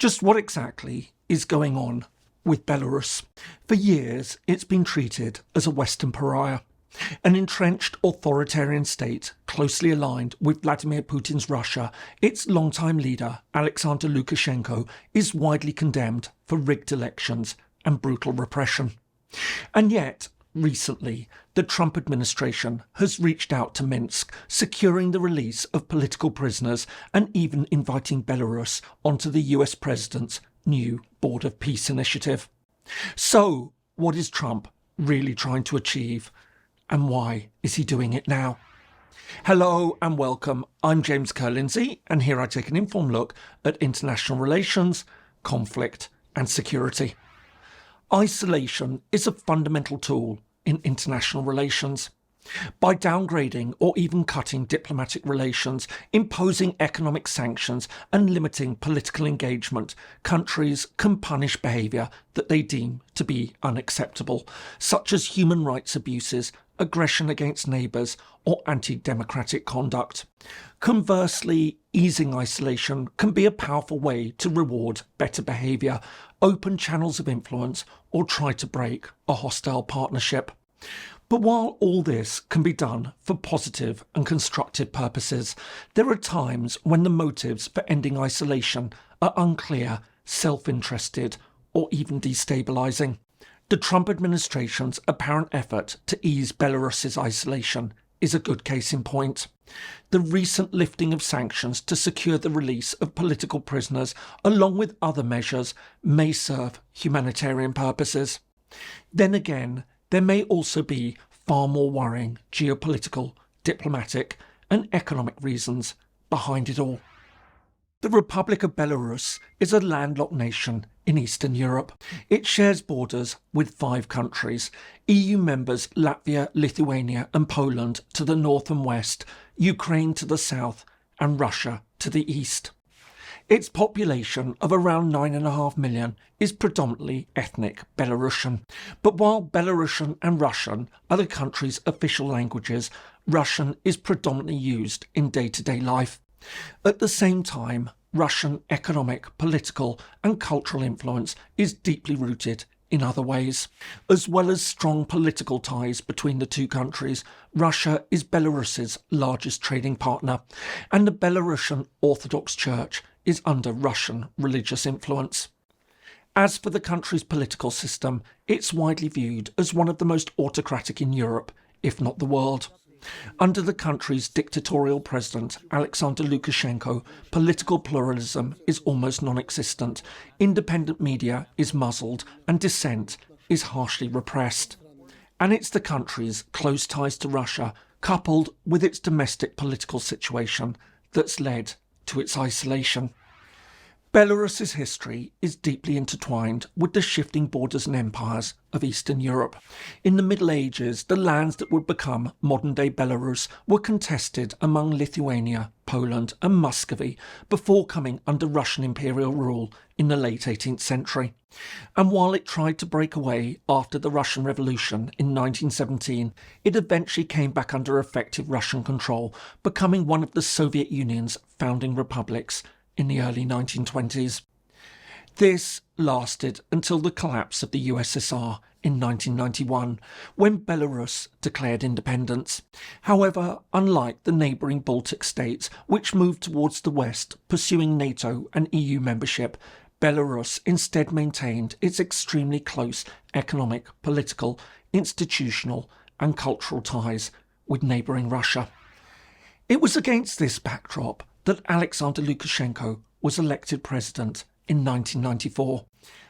Just what exactly is going on with Belarus? For years, it's been treated as a Western pariah, an entrenched authoritarian state closely aligned with Vladimir Putin's Russia. Its longtime leader, Alexander Lukashenko, is widely condemned for rigged elections and brutal repression. And yet, recently, the Trump administration has reached out to Minsk, securing the release of political prisoners and even inviting Belarus onto the US president's new Board of Peace initiative. So, what is Trump really trying to achieve? And why is he doing it now? Hello and welcome. I'm James Ker-Lindsay, and here I take an informed look at international relations, conflict and security. Isolation is a fundamental tool in international relations. By downgrading or even cutting diplomatic relations, imposing economic sanctions and limiting political engagement, countries can punish behaviour that they deem to be unacceptable, such as human rights abuses, aggression against neighbours or anti-democratic conduct. Conversely, easing isolation can be a powerful way to reward better behaviour, open channels of influence or try to break a hostile partnership. But while all this can be done for positive and constructive purposes, there are times when the motives for ending isolation are unclear, self-interested or even destabilising. The Trump administration's apparent effort to ease Belarus's isolation is a good case in point. The recent lifting of sanctions to secure the release of political prisoners, along with other measures, may serve humanitarian purposes. Then again, there may also be far more worrying geopolitical, diplomatic and economic reasons behind it all. The Republic of Belarus is a landlocked nation in Eastern Europe. It shares borders with 5 countries, EU members Latvia, Lithuania and Poland to the north and west, Ukraine to the south and Russia to the east. Its population of around 9.5 million is predominantly ethnic Belarusian. But while Belarusian and Russian are the country's official languages, Russian is predominantly used in day-to-day life. At the same time, Russian economic, political and cultural influence is deeply rooted in other ways. As well as strong political ties between the two countries, Russia is Belarus's largest trading partner, and the Belarusian Orthodox Church is under Russian religious influence. As for the country's political system, it's widely viewed as one of the most autocratic in Europe, if not the world. Under the country's dictatorial president, Alexander Lukashenko, political pluralism is almost non-existent, independent media is muzzled, and dissent is harshly repressed. And it's the country's close ties to Russia, coupled with its domestic political situation, that's led to its isolation. Belarus's history is deeply intertwined with the shifting borders and empires of Eastern Europe. In the Middle Ages, the lands that would become modern-day Belarus were contested among Lithuania, Poland and Muscovy before coming under Russian imperial rule in the late 18th century. And while it tried to break away after the Russian Revolution in 1917, it eventually came back under effective Russian control, becoming one of the Soviet Union's founding republics in the early 1920s. This lasted until the collapse of the USSR in 1991, when Belarus declared independence. However, unlike the neighbouring Baltic states, which moved towards the west, pursuing NATO and EU membership, Belarus instead maintained its extremely close economic, political, institutional and cultural ties with neighbouring Russia. It was against this backdrop that Alexander Lukashenko was elected president in 1994.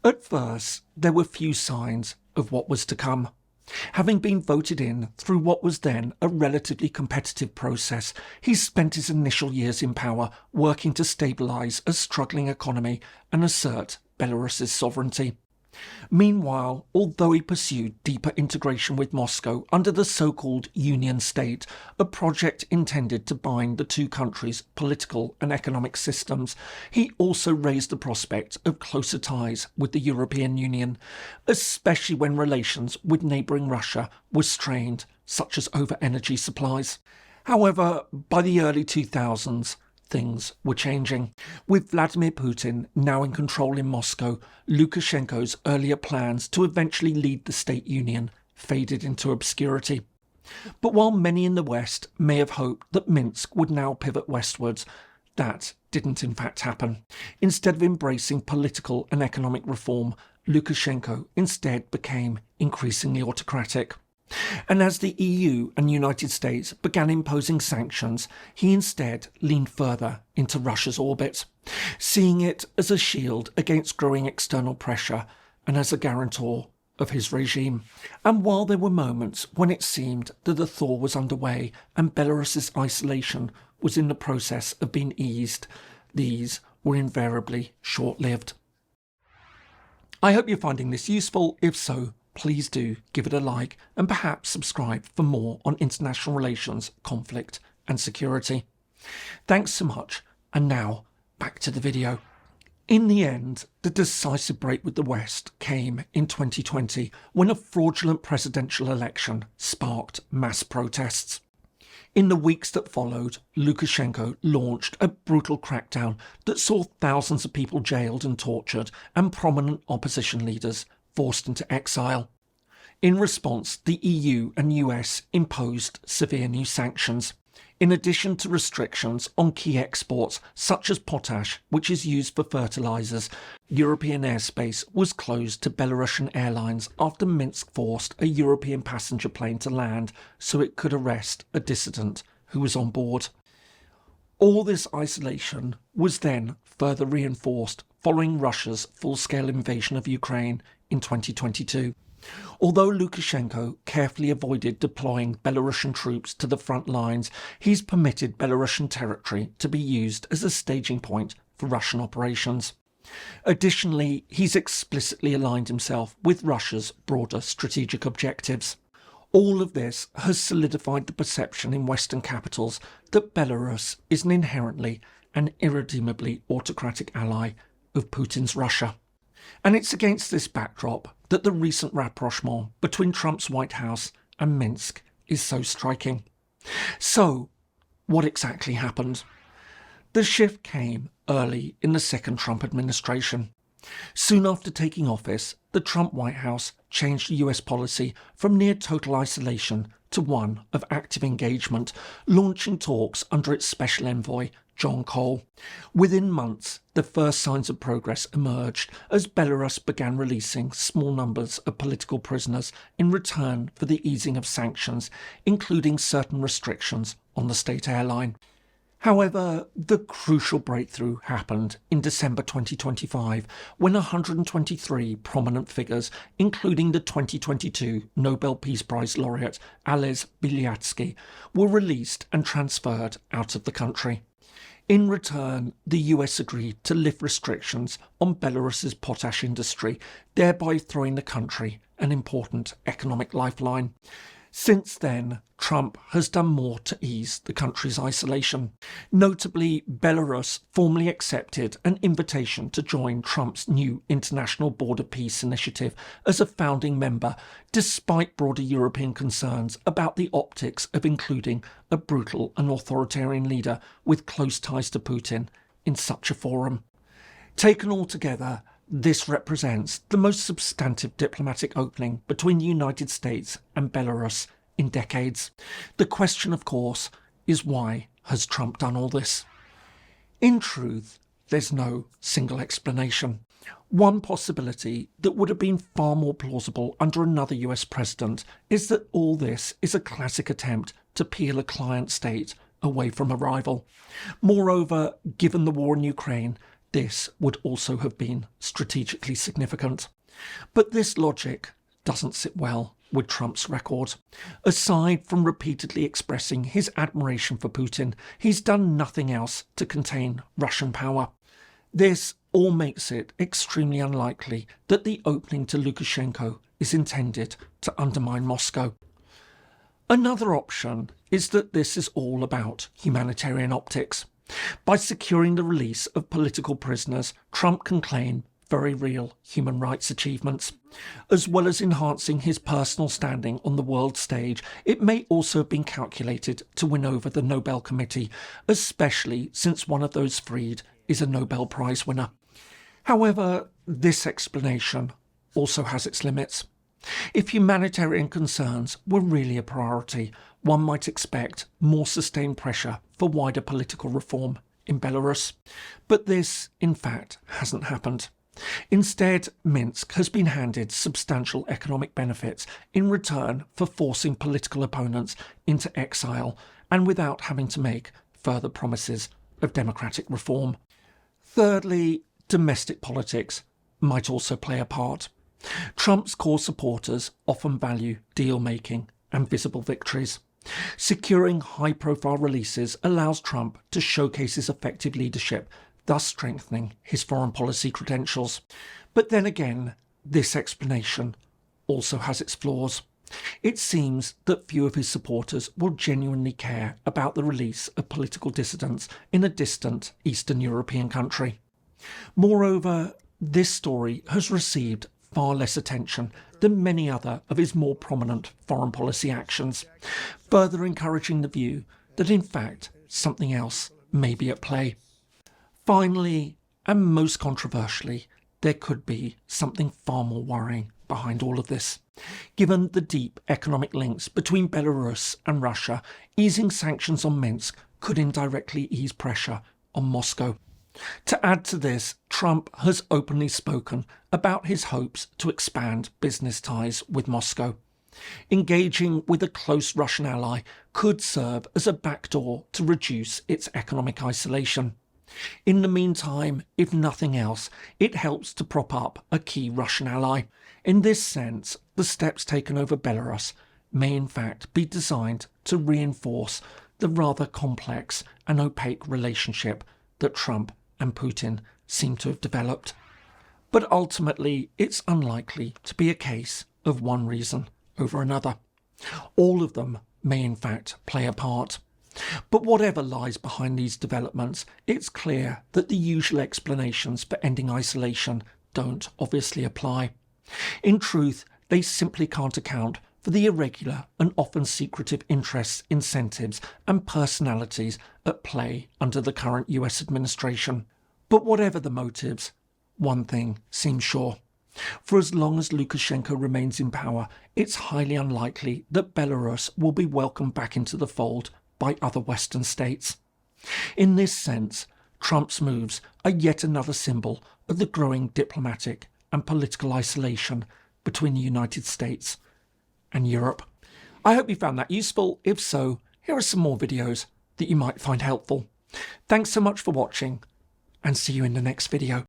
At first, there were few signs of what was to come. Having been voted in through what was then a relatively competitive process, he spent his initial years in power working to stabilise a struggling economy and assert Belarus's sovereignty. Meanwhile, although he pursued deeper integration with Moscow under the so-called Union State, a project intended to bind the two countries' political and economic systems, he also raised the prospect of closer ties with the European Union, especially when relations with neighbouring Russia were strained, such as over energy supplies. However, by the early 2000s, things were changing. With Vladimir Putin now in control in Moscow, Lukashenko's earlier plans to eventually lead the State Union faded into obscurity. But while many in the West may have hoped that Minsk would now pivot westwards, that didn't in fact happen. Instead of embracing political and economic reform, Lukashenko instead became increasingly autocratic. And as the EU and United States began imposing sanctions, he instead leaned further into Russia's orbit, seeing it as a shield against growing external pressure and as a guarantor of his regime. And while there were moments when it seemed that the thaw was underway and Belarus's isolation was in the process of being eased, these were invariably short-lived. I hope you're finding this useful. If so, please do give it a like and perhaps subscribe for more on international relations, conflict and security. Thanks so much, and now back to the video. In the end, the decisive break with the West came in 2020 when a fraudulent presidential election sparked mass protests. In the weeks that followed, Lukashenko launched a brutal crackdown that saw thousands of people jailed and tortured and prominent opposition leaders forced into exile. In response, the EU and US imposed severe new sanctions. In addition to restrictions on key exports such as potash, which is used for fertilizers, European airspace was closed to Belarusian airlines after Minsk forced a European passenger plane to land so it could arrest a dissident who was on board. All this isolation was then further reinforced following Russia's full-scale invasion of Ukraine in 2022. Although Lukashenko carefully avoided deploying Belarusian troops to the front lines, he's permitted Belarusian territory to be used as a staging point for Russian operations. Additionally, he's explicitly aligned himself with Russia's broader strategic objectives. All of this has solidified the perception in Western capitals that Belarus is an inherently and irredeemably autocratic ally of Putin's Russia. And it's against this backdrop that the recent rapprochement between Trump's White House and Minsk is so striking. So, what exactly happened? The shift came early in the second Trump administration. Soon after taking office, the Trump White House changed US policy from near total isolation to one of active engagement, launching talks under its special envoy, John Cole. Within months, the first signs of progress emerged as Belarus began releasing small numbers of political prisoners in return for the easing of sanctions, including certain restrictions on the state airline. However, the crucial breakthrough happened in December 2025 when 123 prominent figures, including the 2022 Nobel Peace Prize laureate Ales Bialiatski, were released and transferred out of the country. In return, the US agreed to lift restrictions on Belarus's potash industry, thereby throwing the country an important economic lifeline. Since then, Trump has done more to ease the country's isolation. Notably, Belarus formally accepted an invitation to join Trump's new International Border Peace Initiative as a founding member, despite broader European concerns about the optics of including a brutal and authoritarian leader with close ties to Putin in such a forum. Taken all together, this represents the most substantive diplomatic opening between the United States and Belarus in decades. The question, of course, is why has Trump done all this? In truth, there's no single explanation. One possibility that would have been far more plausible under another US president is that all this is a classic attempt to peel a client state away from a rival. Moreover, given the war in Ukraine, this would also have been strategically significant. But this logic doesn't sit well with Trump's record. Aside from repeatedly expressing his admiration for Putin, he's done nothing else to contain Russian power. This all makes it extremely unlikely that the opening to Lukashenko is intended to undermine Moscow. Another option is that this is all about humanitarian optics. By securing the release of political prisoners, Trump can claim very real human rights achievements. As well as enhancing his personal standing on the world stage, it may also have been calculated to win over the Nobel Committee, especially since one of those freed is a Nobel Prize winner. However, this explanation also has its limits. If humanitarian concerns were really a priority, one might expect more sustained pressure for wider political reform in Belarus. But this, in fact, hasn't happened. Instead, Minsk has been handed substantial economic benefits in return for forcing political opponents into exile and without having to make further promises of democratic reform. Thirdly, domestic politics might also play a part. Trump's core supporters often value deal-making and visible victories. Securing high-profile releases allows Trump to showcase his effective leadership, thus strengthening his foreign policy credentials. But then again, this explanation also has its flaws. It seems that few of his supporters will genuinely care about the release of political dissidents in a distant Eastern European country. Moreover, this story has received far less attention than many other of his more prominent foreign policy actions, further encouraging the view that in fact something else may be at play. Finally, and most controversially, there could be something far more worrying behind all of this. Given the deep economic links between Belarus and Russia, easing sanctions on Minsk could indirectly ease pressure on Moscow. To add to this, Trump has openly spoken about his hopes to expand business ties with Moscow. Engaging with a close Russian ally could serve as a backdoor to reduce its economic isolation. In the meantime, if nothing else, it helps to prop up a key Russian ally. In this sense, the steps taken over Belarus may in fact be designed to reinforce the rather complex and opaque relationship that Trump and Putin seem to have developed. But ultimately, it's unlikely to be a case of one reason over another. All of them may in fact play a part. But whatever lies behind these developments, it's clear that the usual explanations for ending isolation don't obviously apply. In truth, they simply can't account for the irregular and often secretive interests, incentives and personalities at play under the current US administration. But whatever the motives, one thing seems sure. For as long as Lukashenko remains in power, it's highly unlikely that Belarus will be welcomed back into the fold by other Western states. In this sense, Trump's moves are yet another symbol of the growing diplomatic and political isolation between the United States and Europe. I hope you found that useful. If so, here are some more videos that you might find helpful. Thanks so much for watching, and see you in the next video.